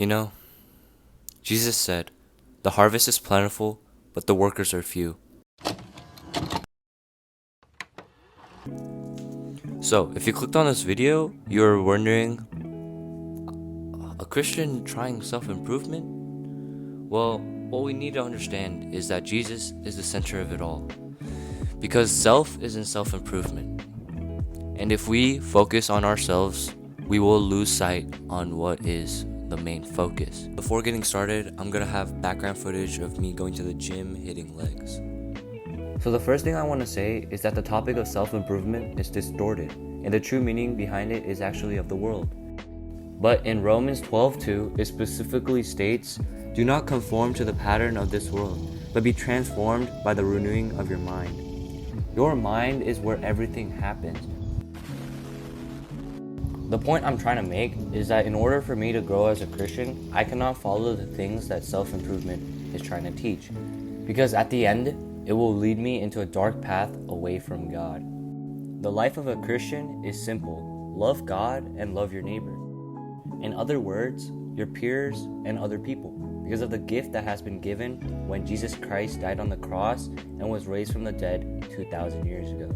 You know, Jesus said, "The harvest is plentiful, but the workers are few." So, if you clicked on this video, you're wondering, a Christian trying self-improvement? Well, what we need to understand is that Jesus is the center of it all. Because self isn't self-improvement. And if we focus on ourselves, we will lose sight on what is the main focus. Before getting started, I'm gonna have background footage of me going to the gym hitting legs. So the first thing I want to say is that the topic of self-improvement is distorted, and the true meaning behind it is actually of the world. But in Romans 12:2, it specifically states, "Do not conform to the pattern of this world, but be transformed by the renewing of your mind." Your mind is where everything happens. The point I'm trying to make is that in order for me to grow as a Christian, I cannot follow the things that self-improvement is trying to teach. Because at the end, it will lead me into a dark path away from God. The life of a Christian is simple. Love God and love your neighbor. In other words, your peers and other people, because of the gift that has been given when Jesus Christ died on the cross and was raised from the dead 2,000 years ago.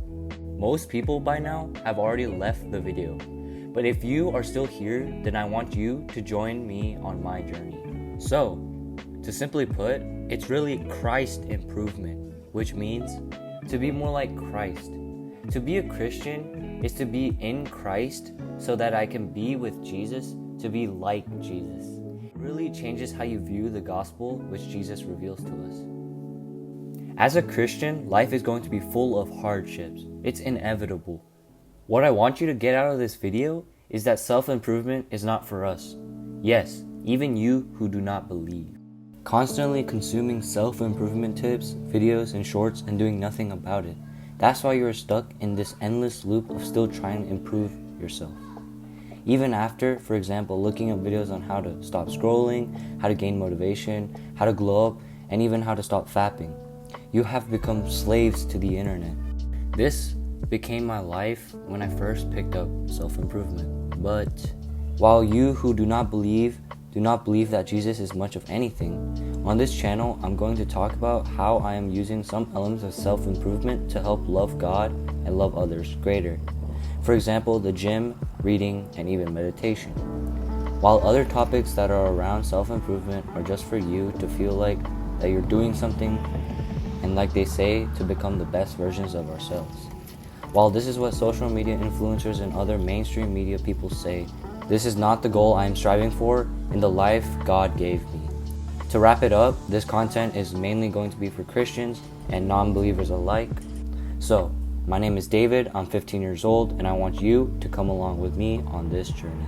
Most people by now have already left the video, but if you are still here, then I want you to join me on my journey. So, to simply put, it's really Christ improvement, which means to be more like Christ. To be a Christian is to be in Christ so that I can be with Jesus, to be like Jesus. It really changes how you view the gospel which Jesus reveals to us. As a Christian, life is going to be full of hardships. It's inevitable. What I want you to get out of this video is that self-improvement is not for us. Yes, even you who do not believe. Constantly consuming self-improvement tips, videos, and shorts and doing nothing about it. That's why you're stuck in this endless loop of still trying to improve yourself. Even after, for example, looking up videos on how to stop scrolling, how to gain motivation, how to glow up, and even how to stop fapping. You have become slaves to the internet. This became my life when I first picked up self-improvement. But while you who do not believe that Jesus is much of anything, on this channel I'm going to talk about how I am using some elements of self-improvement to help love God and love others greater. For example, the gym, reading, and even meditation. While other topics that are around self-improvement are just for you to feel like that you're doing something, and like they say, to become the best versions of ourselves. While this is what social media influencers and other mainstream media people say, this is not the goal I am striving for in the life God gave me. To wrap it up, this content is mainly going to be for Christians and non-believers alike. So, my name is David, I'm 15 years old, and I want you to come along with me on this journey.